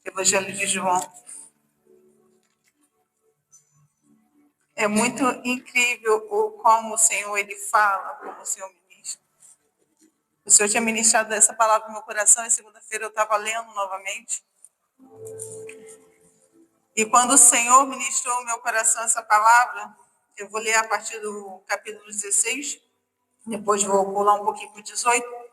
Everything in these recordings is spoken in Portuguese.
Evangelho de João. É muito incrível como o Senhor ele fala, como o Senhor ministra. O Senhor tinha ministrado essa palavra no meu coração e segunda-feira eu estava lendo novamente. E quando o Senhor ministrou no meu coração essa palavra, eu vou ler a partir do capítulo 16, depois vou pular um pouquinho para o 18.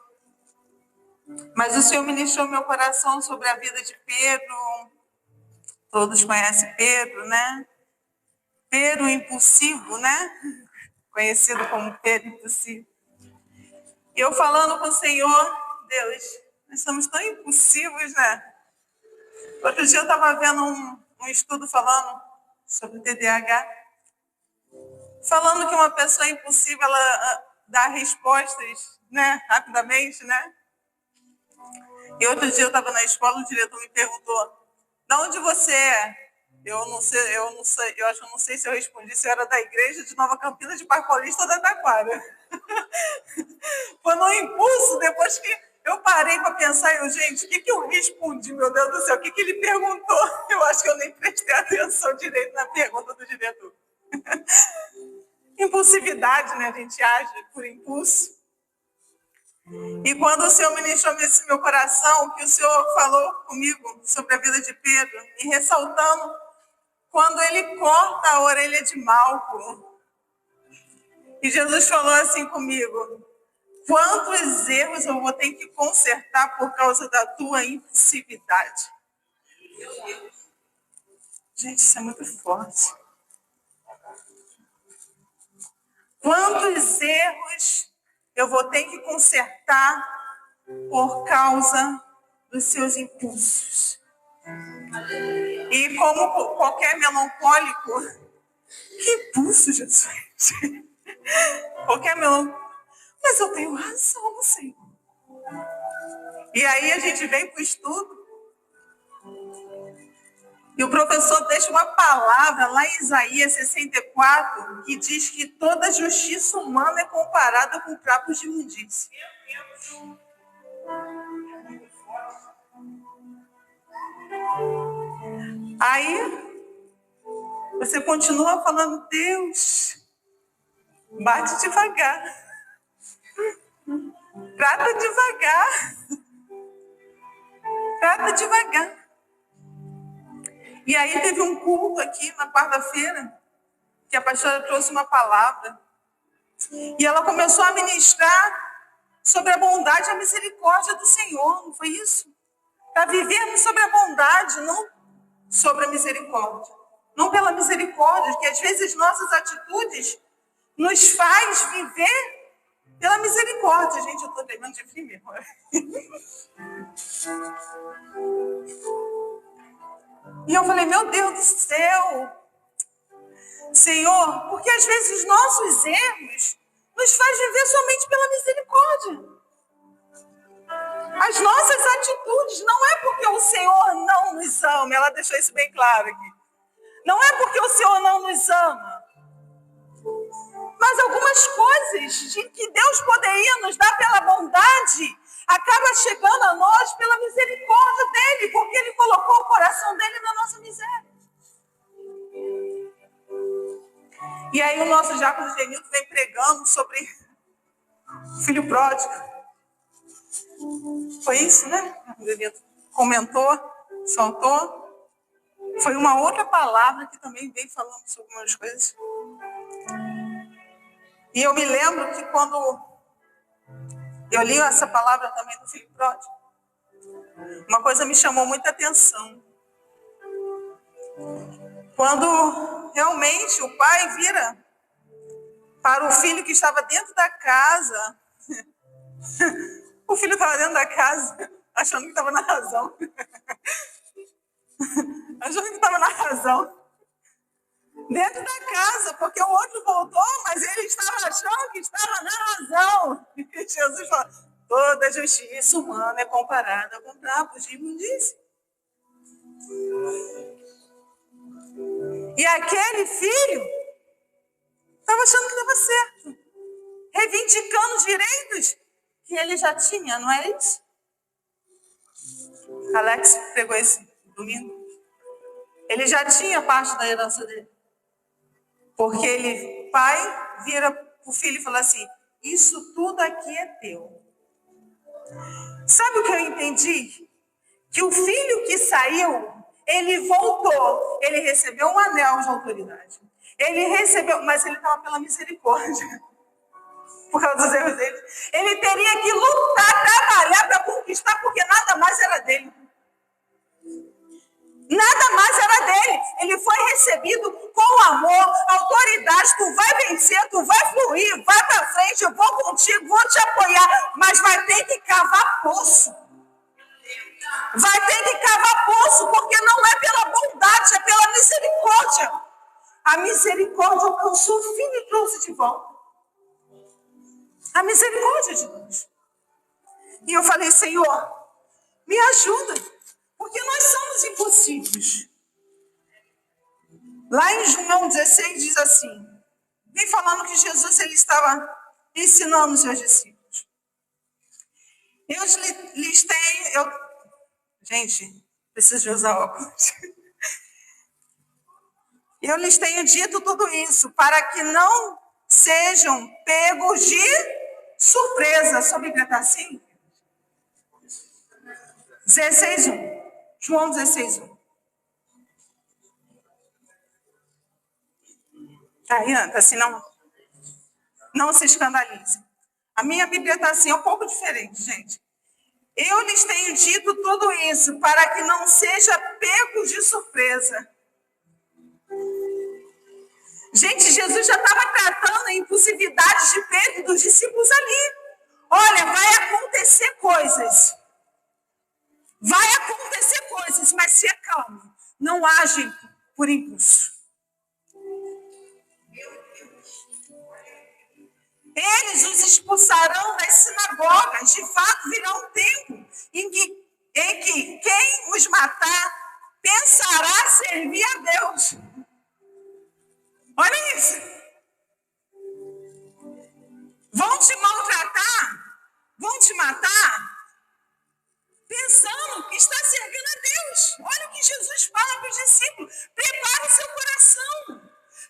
Mas o Senhor ministrou no meu coração sobre a vida de Pedro. Todos conhecem Pedro, né? Pedro impulsivo, né? Conhecido como Pedro impulsivo. E eu falando com o Senhor, Deus, nós somos tão impulsivos, né? Outro dia eu estava vendo um estudo falando sobre o TDAH, falando que uma pessoa impulsiva, ela dá respostas, né? Rapidamente, né? E outro dia eu estava na escola, o diretor me perguntou, de onde você é? Eu acho que eu não sei se eu respondi se eu era da igreja de Nova Campina, de Parque Paulista ou da Taquara. Foi no impulso, depois que eu parei para pensar, gente, o que eu respondi, meu Deus do céu, o que ele perguntou? Eu acho que eu nem prestei atenção direito na pergunta do diretor. Impulsividade, né? A gente age por impulso. E quando o Senhor ministrou nesse meu coração, que o Senhor falou comigo sobre a vida de Pedro, e ressaltando quando ele corta a orelha de Malco. E Jesus falou assim comigo, quantos erros eu vou ter que consertar por causa da tua impulsividade? Gente, isso é muito forte. Quantos erros eu vou ter que consertar por causa dos seus impulsos? E como qualquer melancólico, que impulso, Jesus? Qualquer melancólico. Mas eu tenho razão, Senhor. E aí a gente vem para o estudo. E o professor deixa uma palavra lá em Isaías 64, que diz que toda justiça humana é comparada com trapos de imundícia. Aí, você continua falando, Deus, bate devagar. Trata devagar. Trata devagar. E aí teve um culto aqui na quarta-feira, que a pastora trouxe uma palavra. E ela começou a ministrar sobre a bondade e a misericórdia do Senhor, não foi isso? Para vivermos sobre a bondade, não sobre a misericórdia. Não pela misericórdia, que às vezes nossas atitudes nos faz viver pela misericórdia. Gente, eu estou tremendo de frio mesmo. E eu falei, meu Deus do céu, Senhor, porque às vezes os nossos erros nos faz viver somente pela misericórdia. As nossas atitudes, não é porque o Senhor não nos ama, ela deixou isso bem claro aqui. Não é porque o Senhor não nos ama, mas algumas coisas de que Deus poderia nos dar pela bondade, acaba chegando a nós pela misericórdia dele, porque ele colocou o coração dele na nossa miséria. E aí o nosso diácono Genildo vem pregando sobre o filho pródigo. Foi isso, né? O Genildo comentou, soltou. Foi uma outra palavra que também veio falando sobre algumas coisas. E eu me lembro que quando eu li essa palavra também do filho pródigo, uma coisa me chamou muita atenção. Quando realmente o pai vira para o filho que estava dentro da casa, o filho estava dentro da casa, achando que estava na razão. Achando que estava na razão. Dentro da casa, porque o outro voltou, mas ele estava achando que estava na razão. E Jesus falou, toda justiça humana é comparada com trapos de imundícia. E aquele filho estava achando que estava certo, reivindicando os direitos que ele já tinha, não é isso? Alex pegou esse domingo. Ele já tinha parte da herança dele. Porque ele, pai, vira para o filho e fala assim, isso tudo aqui é teu. Sabe o que eu entendi? Que o filho que saiu, ele voltou, ele recebeu um anel de autoridade. Ele recebeu, mas ele estava pela misericórdia. Por causa dos erros dele. Ele teria que lutar, trabalhar para conquistar, porque nada mais era dele. Nada mais era dele. Ele foi recebido com amor, autoridade. Tu vai vencer, tu vai fluir, vai para frente, eu vou contigo, vou te apoiar, mas vai ter que cavar poço. Vai ter que cavar poço, porque não é pela bondade, é pela misericórdia. A misericórdia alcançou o filho e trouxe de volta. A misericórdia de Deus. E eu falei, Senhor, me ajuda, porque nós somos impossíveis. Lá em João 16 diz assim, vem falando que Jesus ele estava ensinando os seus discípulos. Eu lhes tenho, gente, preciso de usar óculos. Eu lhes tenho dito tudo isso para que não sejam pegos de surpresa. Sua Bíblia está assim? 16:1. João 16:1. Tá, Ian, assim, não se escandalize. A minha Bíblia está assim, é um pouco diferente, gente. Eu lhes tenho dito tudo isso para que não seja pego de surpresa. Gente, Jesus já estava tratando a impulsividade de Pedro e dos discípulos ali. Olha, vai acontecer coisas. Vai acontecer coisas, mas se acalme. Não agem por impulso. Eles os expulsarão das sinagogas. De fato, virá um tempo em que quem os matar pensará servir a Deus. Olha isso. Vão te maltratar, vão te matar, pensando que está servindo a Deus. Olha o que Jesus fala para os discípulos. Prepare o seu coração.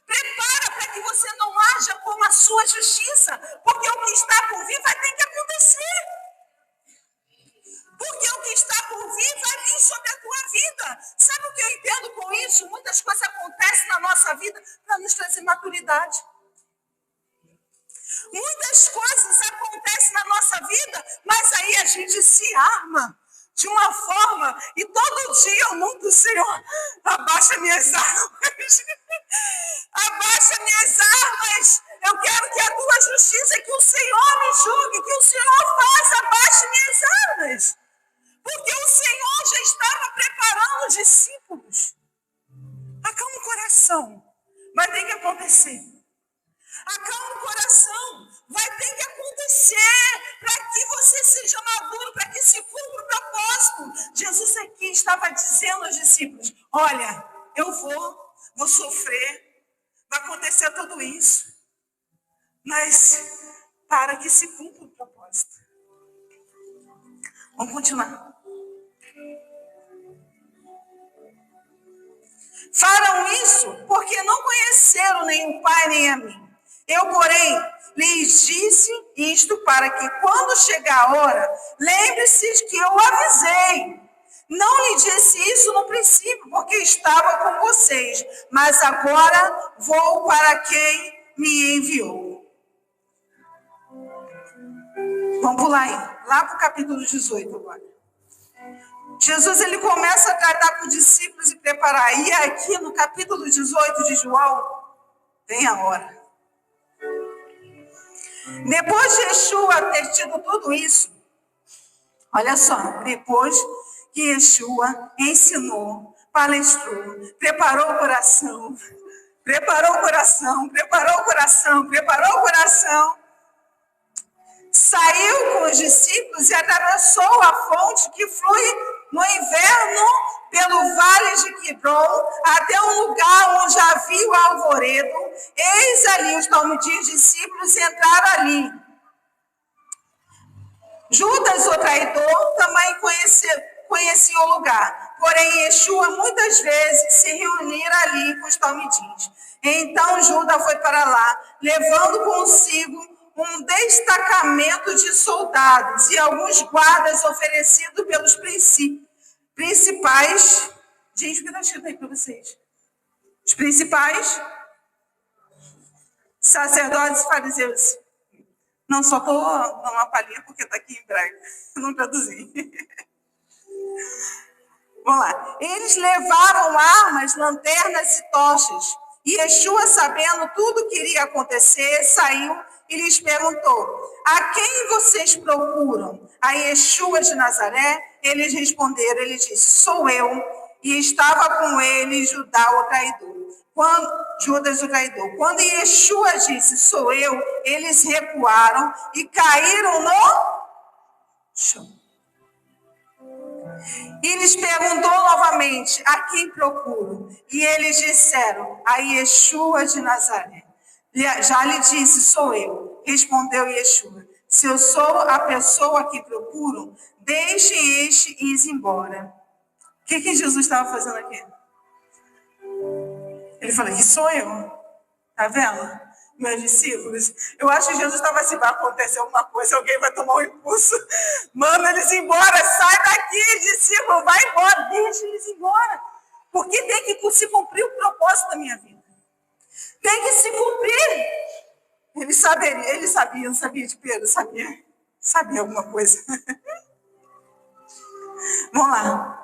Prepara para que você não haja como a sua justiça. Porque o que está por vir vai ter que acontecer. Porque o que está por vir vai vir sobre a tua vida. Sabe o que eu entendo com isso? Muitas coisas acontecem na nossa vida para nos trazer maturidade. Muitas coisas acontecem na nossa vida, mas aí a gente se arma de uma forma, e todo dia eu luto, Senhor, abaixa minhas armas. Abaixa minhas armas. Eu quero que a tua justiça, que o Senhor me julgue, que o Senhor faça, abaixe minhas armas. Porque o Senhor já estava preparando os discípulos. Acalma o coração. Vai ter que acontecer. Acalma o coração. Vai ter que acontecer para que você seja maduro, para que se cumpra o propósito. Jesus aqui estava dizendo aos discípulos, olha, eu vou sofrer, vai acontecer tudo isso. Mas para que se cumpra o propósito. Vamos continuar. Farão isso porque não conheceram nem o Pai nem a mim. Eu, porém, lhes disse isto para que, quando chegar a hora, lembre-se que eu avisei. Não lhe disse isso no princípio, porque estava com vocês, mas agora vou para quem me enviou. Vamos pular aí, lá para o capítulo 18 agora. Jesus ele começa a tratar com os discípulos e preparar. E aqui no capítulo 18 de João, tem a hora. Depois de Yeshua ter tido tudo isso, olha só, depois que Yeshua ensinou, palestrou, preparou o coração, saiu com os discípulos e atravessou a fonte que flui no inverno pelo vale de Quidron até um lugar onde havia o alvoredo. Eis ali os 9 discípulos entraram ali. Judas, o traidor, também conhecia o lugar. Porém, Yeshua muitas vezes se reunira ali com os talmidim. Então Judas foi para lá, levando consigo um destacamento de soldados e alguns guardas oferecidos pelos principais. Gente, o que está escrito aí para vocês? Os principais sacerdotes e fariseus. Não, só estou dando uma palhinha porque está aqui em hebraico. Não traduzi. Vamos lá. Eles levavam armas, lanternas e tochas. E Yeshua, sabendo tudo o que iria acontecer, saiu e lhes perguntou: a quem vocês procuram? A Yeshua de Nazaré? Eles responderam, ele disse: sou eu. E estava com ele Judá, o traidor. Judas, o traidor. Quando Yeshua disse: sou eu, eles recuaram e caíram no chão. E lhes perguntou novamente: a quem procuro? E eles disseram: a Yeshua de Nazaré. Já lhe disse: sou eu. Respondeu Yeshua: se eu sou a pessoa que procuro, deixe este ir embora. O que Jesus estava fazendo aqui? Ele falou: que sou eu. Tá vendo? Meus discípulos, eu acho que Jesus estava assim: vai acontecer alguma coisa, alguém vai tomar um impulso, manda eles embora, sai daqui, discípulo, vai embora, deixa eles embora, porque tem que se cumprir o propósito da minha vida, tem que se cumprir. Ele sabia, não sabia de Pedro, sabia alguma coisa. Vamos lá.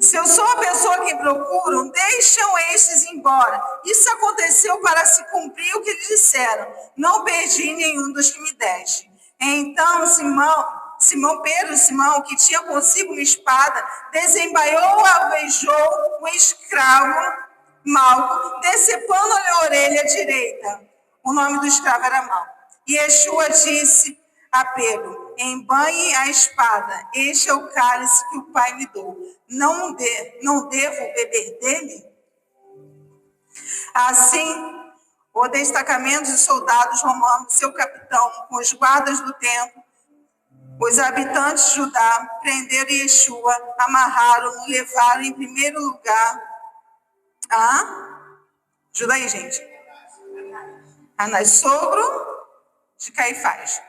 Se eu sou a pessoa que procuram, deixam estes embora. Isso aconteceu para se cumprir o que eles disseram: não perdi nenhum dos que me deste. Então Simão Pedro, que tinha consigo uma espada, desembaiou, alvejou o escravo Malco, decepando-lhe a orelha direita. O nome do escravo era Malco. E Yeshua disse a Pedro: embanhe a espada, este é o cálice que o Pai me deu. Não devo beber dele? Assim, o destacamento de soldados romanos, seu capitão, com os guardas do templo, os habitantes de Judá, prenderam Yeshua, amarraram, levaram em primeiro lugar ajuda aí, gente. Anás, sogro de Caifás.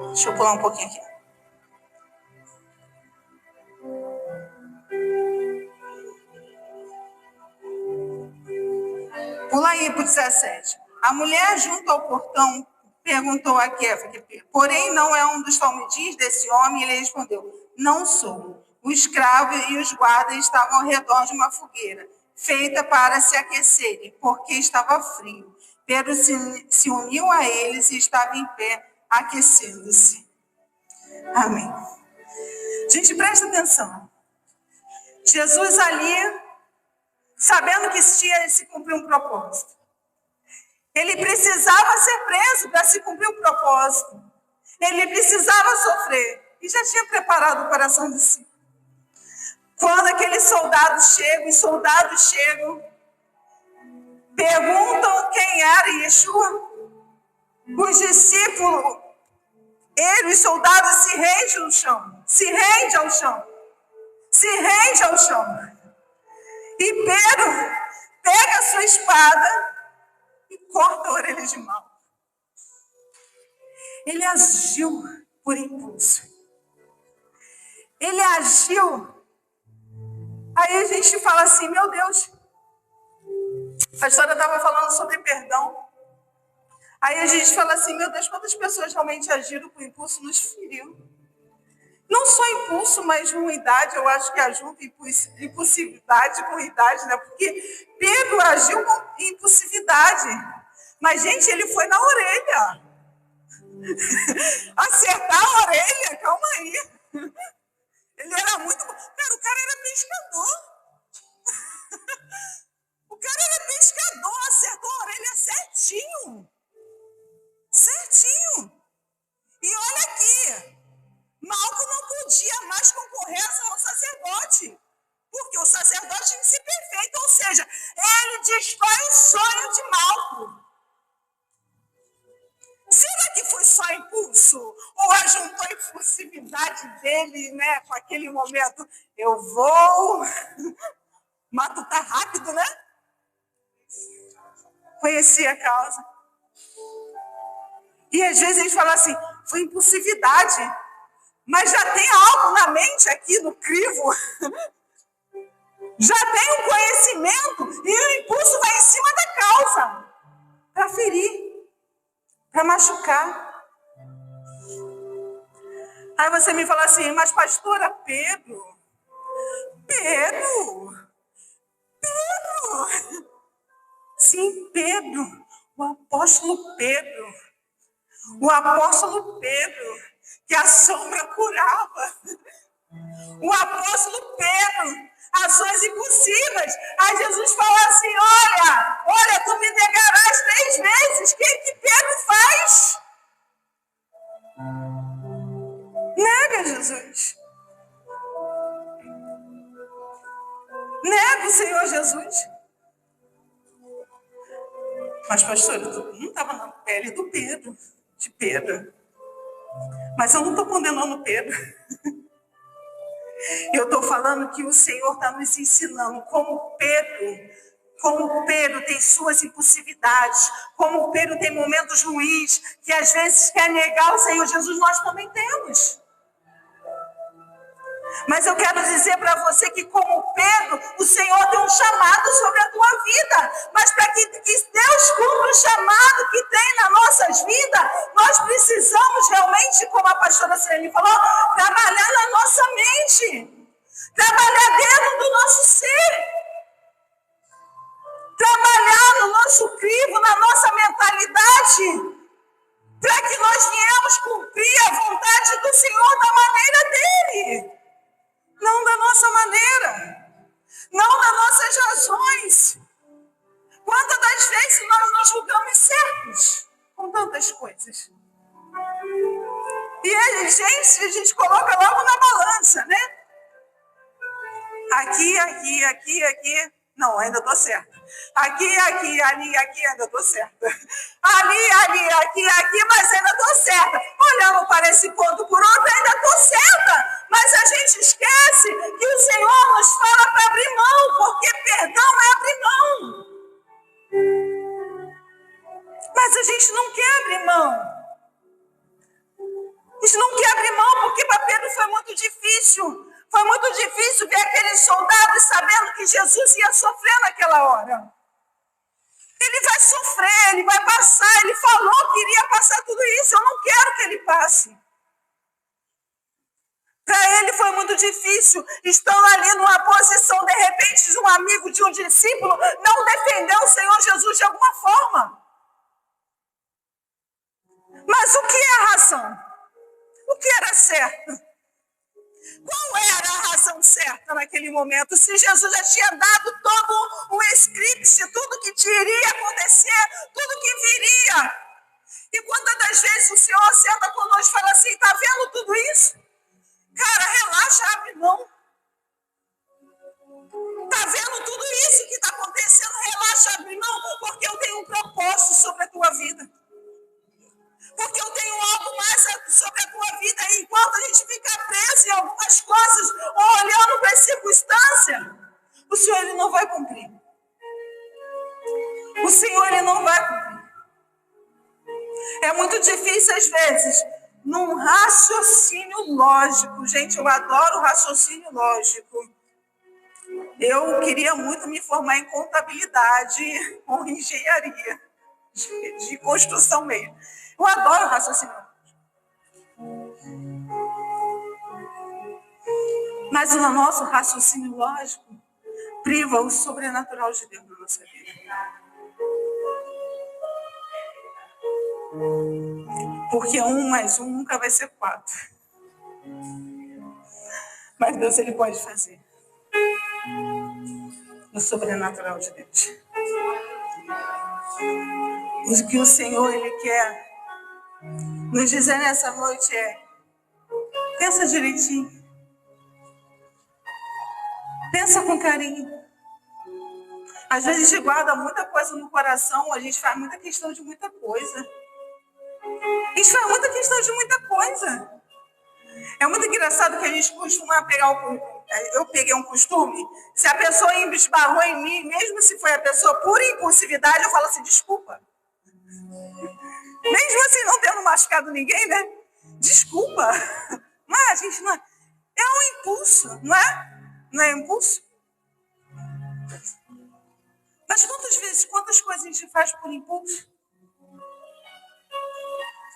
Deixa eu pular um pouquinho aqui. Pula aí para o 17. A mulher junto ao portão perguntou a Kefa, porém não é um dos talmidim desse homem? Ele respondeu: não sou. O escravo e os guardas estavam ao redor de uma fogueira, feita para se aquecerem, porque estava frio. Pedro se uniu a eles e estava em pé, aquecendo-se. Amém. Gente, presta atenção. Jesus ali, sabendo que ia se cumprir um propósito. Ele precisava ser preso para se cumprir o propósito. Ele precisava sofrer. E já tinha preparado o coração de si. Quando aqueles soldados chegam, perguntam quem era Yeshua. Os discípulos, os soldados se rendem ao chão. Se rende ao chão. E Pedro pega a sua espada e corta a orelha de Malco. Ele agiu por impulso. Ele agiu. Aí a gente fala assim: meu Deus, a história estava falando sobre perdão. Aí a gente fala assim: meu Deus, quantas pessoas realmente agiram por impulso, nos feriu. Não só impulso, mas ruindade. Eu acho que ajunta impulsividade com ruindade, né? Porque Pedro agiu com impulsividade. Mas, gente, ele foi na orelha. Acertar a orelha, calma aí. Ele era muito bom. Cara, o cara era pescador. Acertou a orelha certinho. E olha aqui. Malco não podia mais concorrer ao sacerdote, porque o sacerdote tinha que ser perfeito, ou seja, ele destrói o sonho de Malco. Será que foi só impulso? Ou ajuntou a impulsividade dele, né, com aquele momento? Eu vou matutar rápido, né? Conheci a causa. E às vezes a gente fala assim, foi impulsividade. Mas já tem algo na mente aqui no crivo. Já tem um conhecimento. E o impulso vai em cima da causa. Para ferir. Para machucar. Aí você me fala assim, mas pastora Pedro. Sim, Pedro. O apóstolo Pedro. O apóstolo Pedro, que a sombra curava. O apóstolo Pedro, ações impossíveis. Aí Jesus fala assim, olha, tu me negarás 3 vezes. O que Pedro faz? Nega Jesus. Nega o Senhor Jesus. Mas, pastor, eu não estava na pele do Pedro, de Pedro. Mas eu não estou condenando Pedro. Eu estou falando que o Senhor está nos ensinando como Pedro tem suas impulsividades, como Pedro tem momentos ruins, que às vezes quer negar o Senhor Jesus, nós também temos. Mas eu quero dizer para você que, como Pedro, o Senhor tem um chamado sobre a tua vida. Mas para que Deus cumpra o chamado que tem nas nossas vidas, nós precisamos realmente, como a pastora Sirene falou, trabalhar na nossa mente. Trabalhar dentro do nosso ser. Trabalhar no nosso crivo, na nossa mentalidade. Para que nós venhamos cumprir a vontade do Senhor da maneira dele. Não da nossa maneira, não das nossas razões. Quantas das vezes nós nos julgamos certos com tantas coisas? E a gente coloca logo na balança, né? Aqui. Não, ainda estou certa. Aqui, ali, ainda estou certa. Ali, aqui, mas ainda estou certa. Olhando para esse ponto por outro, ainda estou certa. Mas a gente esquece que o Senhor nos fala para abrir mão, porque perdão é abrir mão. Mas a gente não quer abrir mão. A gente não quer abrir mão porque para Pedro foi muito difícil. Foi muito difícil ver aqueles soldados sabendo que Jesus ia sofrer naquela hora. Ele vai sofrer, ele vai passar. Ele falou que iria passar tudo isso. Eu não quero que ele passe. Para ele foi muito difícil. Estão ali numa posição, de repente, de um amigo, de um discípulo, não defender o Senhor Jesus de alguma forma. Mas o que é a razão? O que era certo? Qual era a razão certa naquele momento? Se Jesus já tinha dado todo o script, tudo que iria acontecer, tudo que viria. E quantas das vezes o Senhor senta conosco e fala assim, está vendo tudo isso? Cara, relaxa, abre mão. Está vendo tudo isso que está acontecendo? Relaxa, abre mão, porque eu tenho um propósito sobre a tua vida. Porque eu tenho algo mais sobre a tua vida. E enquanto a gente fica preso em algumas coisas, ou olhando para as circunstâncias, o Senhor ele não vai cumprir. O Senhor ele não vai cumprir. É muito difícil, às vezes, num raciocínio lógico. Gente, eu adoro raciocínio lógico. Eu queria muito me formar em contabilidade ou engenharia de construção mesmo. Eu adoro raciocínio. Mas o nosso raciocínio lógico priva o sobrenatural de Deus na nossa vida. Porque 1 mais 1 nunca vai ser 4. Mas Deus ele pode fazer. No sobrenatural de Deus. O que o Senhor ele quer nos dizer nessa noite é: pensa direitinho. Pensa com carinho. Às vezes a gente guarda muita coisa no coração, a gente faz muita questão de muita coisa. Isso é muita questão de muita coisa. É muito engraçado que a gente costuma pegar eu peguei um costume, se a pessoa esbarrou em mim, mesmo se foi a pessoa por impulsividade, eu falo assim, desculpa. Mesmo assim, não tendo machucado ninguém, né? Desculpa. Mas, gente, não é, é um impulso, não é? Não é impulso? Mas quantas coisas a gente faz por impulso?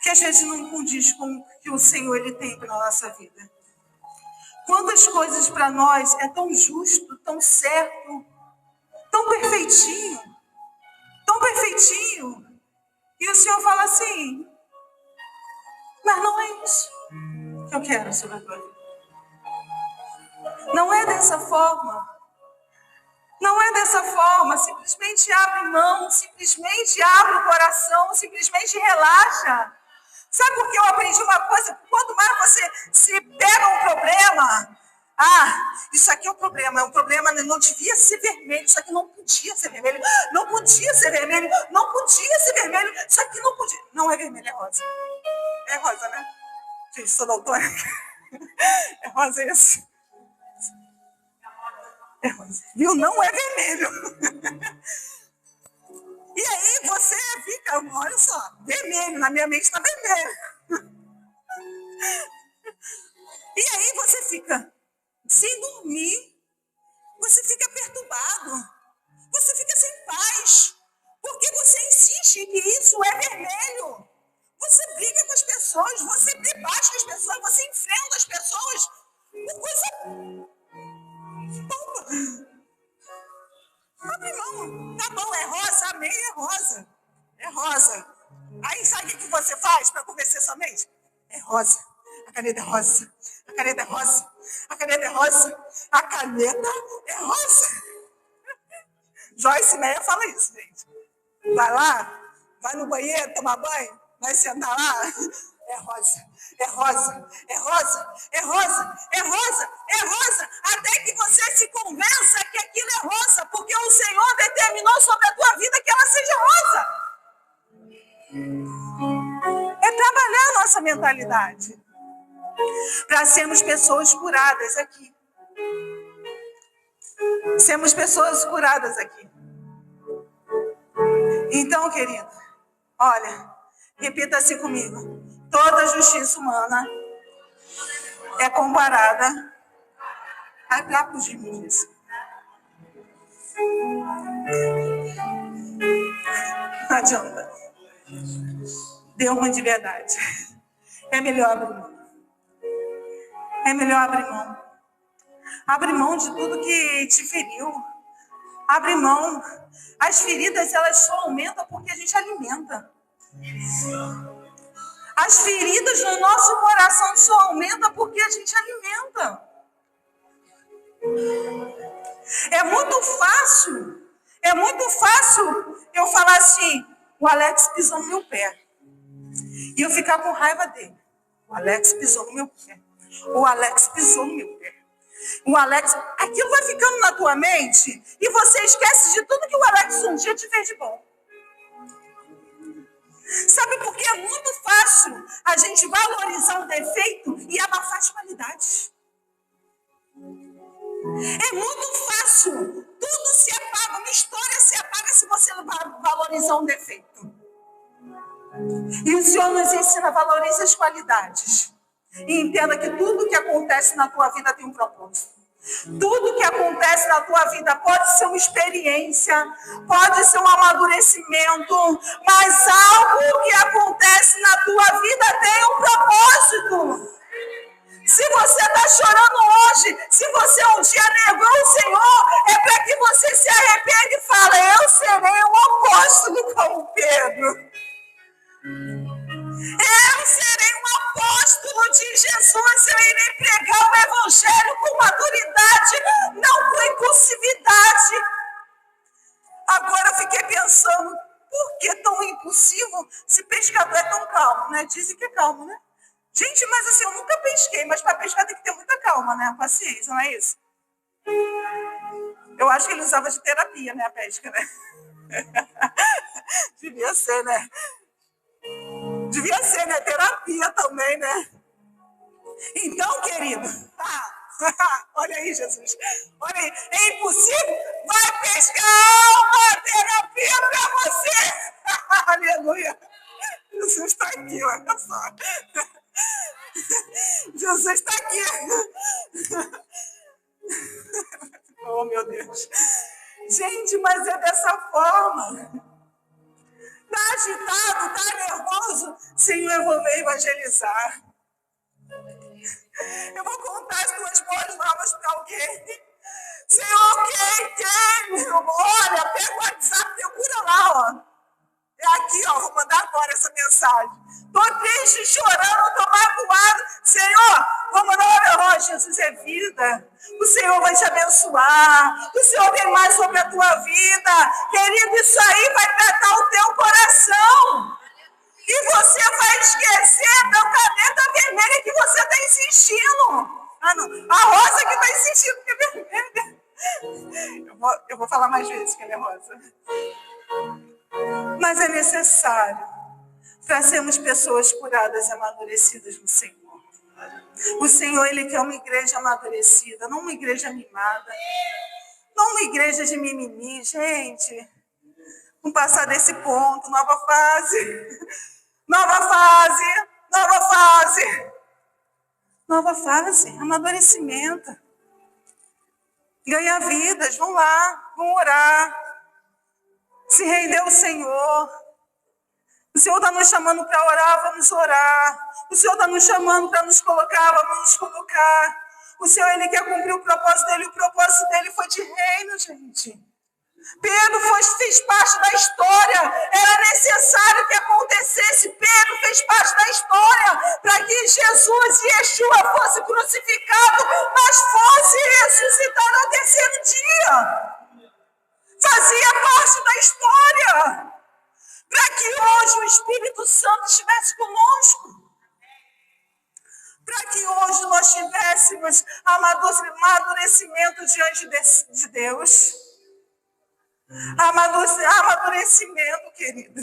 Que a gente não condiz com o que o Senhor ele tem para a nossa vida. Quantas coisas para nós é tão justo, tão certo, tão perfeitinho, tão perfeitinho. E o Senhor fala assim, mas não é isso que eu quero sobre a tua vida. Não é dessa forma. Não é dessa forma. Simplesmente abre mão, simplesmente abre o coração, simplesmente relaxa. Sabe por que eu aprendi uma coisa? Quanto mais você se pega um problema, isso aqui é um problema, não devia ser vermelho, isso aqui não podia ser vermelho, não podia ser vermelho, não podia ser vermelho, isso aqui não podia. Não é vermelho, é rosa. É rosa, né? Gente, sou daltônica. É rosa isso. É rosa. Viu? Não é vermelho. E aí você fica, olha só, vermelho, na minha mente está vermelho. E aí você fica sem dormir, você fica perturbado, você fica sem paz, porque você insiste que isso é vermelho. Você briga com as pessoas, você debate com as pessoas, você enfrenta as pessoas por coisa boba. Abre mão, tá bom, é rosa, amém, é rosa. É rosa. Aí sabe o que você faz para convencer sua mente? É rosa. A caneta é rosa. A caneta é rosa. A caneta é rosa. A caneta é rosa. Joyce Meyer fala isso, gente. Vai lá, vai no banheiro tomar banho, vai sentar lá. É rosa, é rosa, é rosa, é rosa, é rosa, é rosa, até que você se convença que aquilo é rosa, porque o Senhor determinou sobre a tua vida que ela seja rosa. É trabalhar a nossa mentalidade para sermos pessoas curadas aqui. Sermos pessoas curadas aqui. Então, querido, olha, repita assim comigo. Toda justiça humana é comparada a trapos de imundícia. Não adianta. Deu uma de verdade. É melhor abrir mão. É melhor abrir mão. Abre mão de tudo que te feriu. Abre mão. As feridas, elas só aumentam porque a gente alimenta. As feridas no nosso coração só aumentam porque a gente alimenta. É muito fácil eu falar assim, o Alex pisou no meu pé. E eu ficar com raiva dele. O Alex pisou no meu pé. O Alex pisou no meu pé. O Alex, aquilo vai ficando na tua mente e você esquece de tudo que o Alex um dia te fez de bom. Sabe por que é muito fácil a gente valorizar um defeito e abafar as qualidades? É muito fácil. Tudo se apaga, uma história se apaga se você não valorizar um defeito. E o Senhor nos ensina a valorizar as qualidades. E entenda que tudo que acontece na tua vida tem um propósito. Tudo que acontece na tua vida pode ser uma experiência, pode ser um amadurecimento, mas algo que acontece na tua vida tem um propósito. Se você está chorando hoje, se você um dia negou o Senhor, é para que você se arrependa e fale, eu serei um apóstolo como Pedro. Eu serei um apóstolo de Jesus, eu irei pregar o evangelho com maturidade, não com impulsividade. Agora eu fiquei pensando, por que tão impulsivo se pescador é tão calmo, né? Dizem que é calmo, né? Gente, mas assim, eu nunca pesquei, mas para pescar tem que ter muita calma, né? Paciência, não é isso? Eu acho que ele usava de terapia, né, a pesca, né? Devia ser, né? Devia ser, né? Terapia também, né? Então, querido, olha aí, Jesus. Olha aí, é impossível? Vai pescar uma terapia para você. Aleluia. Jesus está aqui, olha só. Jesus está aqui. Oh, meu Deus. Gente, mas é dessa forma. Está agitado, está nervoso? Senhor, eu vou ver evangelizar. Eu vou contar as tuas boas novas para alguém. Senhor, quem? Olha, pega o WhatsApp, procura lá, ó. É aqui, ó, vou mandar agora essa mensagem. Tô triste, chorando, tô magoado. Senhor, vou mandar uma Jesus é vida. O Senhor vai te abençoar. O Senhor tem mais sobre a tua vida. Querido, isso aí vai tratar o teu coração. E você vai esquecer da caneta vermelha que você está insistindo. Ah, não. A rosa que está insistindo que é vermelha. Eu vou falar mais vezes que ela é rosa. Mas é necessário para sermos pessoas curadas e amadurecidas no Senhor. O Senhor, Ele quer uma igreja amadurecida, não uma igreja mimada. Não uma igreja de mimimi, gente. Vamos passar desse ponto, nova fase. Nova fase, nova fase. Nova fase, amadurecimento. Ganhar vidas, vão lá, vão orar. Se render ao Senhor. O Senhor está nos chamando para orar, vamos orar. O Senhor está nos chamando para nos colocar, vamos nos colocar. O Senhor, Ele quer cumprir o propósito dele foi de reino, gente. Pedro fez parte da história. Era necessário que acontecesse. Pedro fez parte da história para que Jesus e Yeshua fosse crucificado, mas fosse ressuscitado ao terceiro dia. Fazia parte da história. Para que hoje o Espírito Santo estivesse conosco. Para que hoje nós tivéssemos amadurecimento diante de Deus. Amadurecimento, querida.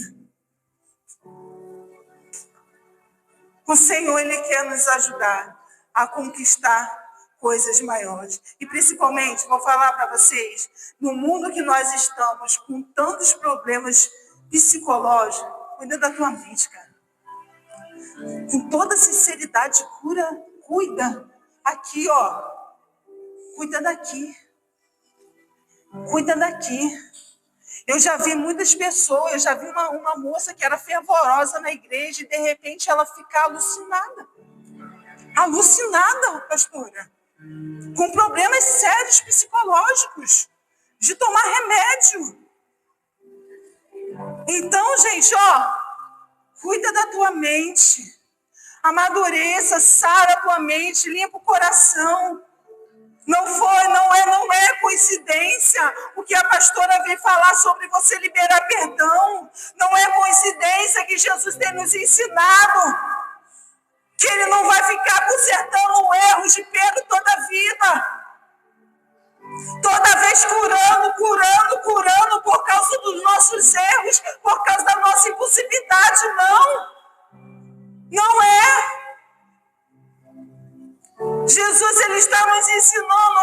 O Senhor, Ele quer nos ajudar a conquistar coisas maiores. E principalmente, vou falar para vocês, no mundo que nós estamos, com tantos problemas psicológicos, cuida da tua mente, cara. Com toda sinceridade, cuida. Aqui, ó. Cuida daqui. Cuida daqui. Eu já vi muitas pessoas, eu já vi uma moça que era fervorosa na igreja e de repente ela fica alucinada. Alucinada, pastora. Com problemas sérios psicológicos. De tomar remédio. Então, gente, ó. Cuida da tua mente. Amadureça, sara a tua mente, limpa o coração. Não é coincidência o que a pastora veio falar sobre você liberar perdão. Não é coincidência que Jesus tem nos ensinado que Ele não vai ficar consertando erros de Pedro toda a vida. Toda vez curando por causa dos nossos erros, por causa da nossa impulsividade. Não é. Jesus, Ele está nos ensinando,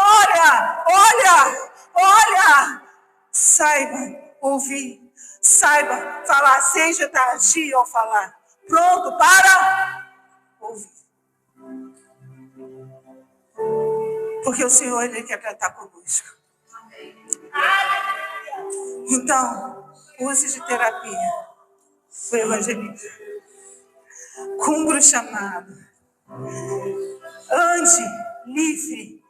olha, saiba ouvir, saiba falar, seja de agir ou falar, pronto para ouvir. Porque o Senhor, Ele quer tratar conosco. Então, use de terapia o evangelismo. Cumpra o chamado. Ande livre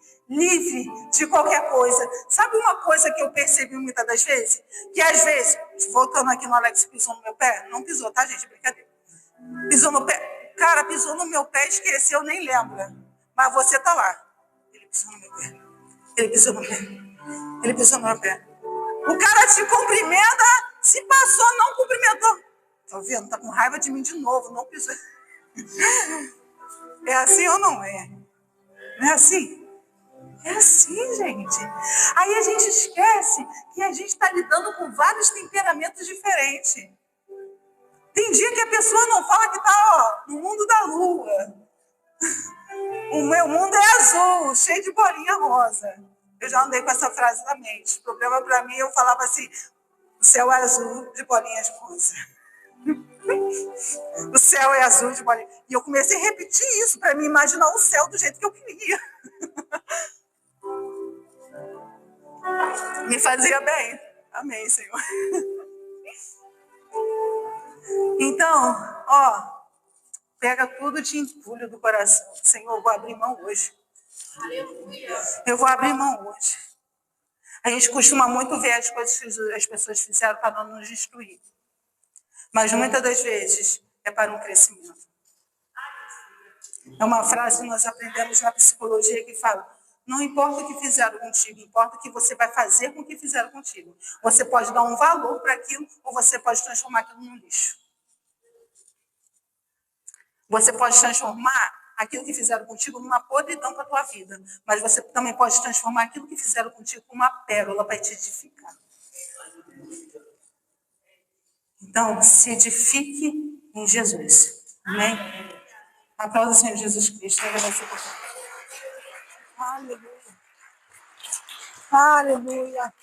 de qualquer coisa. Sabe uma coisa que eu percebi muitas das vezes? Que às vezes, voltando aqui no Alex, pisou no meu pé. Não pisou, tá, gente? Brincadeira. Pisou no pé. Cara, pisou no meu pé, esqueceu, nem lembra. Mas você tá lá. Ele pisou no meu pé. Ele pisou no pé. Ele pisou no meu pé. O cara te cumprimenta, se passou, não cumprimentou. Tá vendo? Tá com raiva de mim de novo, não pisou. É assim ou não é? Não é assim? É assim, gente. Aí a gente esquece que a gente está lidando com vários temperamentos diferentes. Tem dia que a pessoa não fala que está no mundo da lua. O meu mundo é azul, cheio de bolinha rosa. Eu já andei com essa frase na mente. O problema para mim, eu falava assim, o céu é azul de bolinhas rosa. O céu é azul de bolinha. E eu comecei a repetir isso para me imaginar o céu do jeito que eu queria. Me fazia bem. Amém, Senhor. Então, pega tudo de entulho do coração. Senhor, eu vou abrir mão hoje. Eu vou abrir mão hoje. A gente costuma muito ver as coisas que as pessoas fizeram para não nos destruir. Mas muitas das vezes é para um crescimento. É uma frase que nós aprendemos na psicologia que fala: não importa o que fizeram contigo, importa o que você vai fazer com o que fizeram contigo. Você pode dar um valor para aquilo ou você pode transformar aquilo num lixo. Você pode transformar aquilo que fizeram contigo numa podridão para a tua vida, mas você também pode transformar aquilo que fizeram contigo numa pérola para te edificar. Então, se edifique em Jesus. Amém? Aplauda o Senhor Jesus Cristo. Aleluia. Aleluia.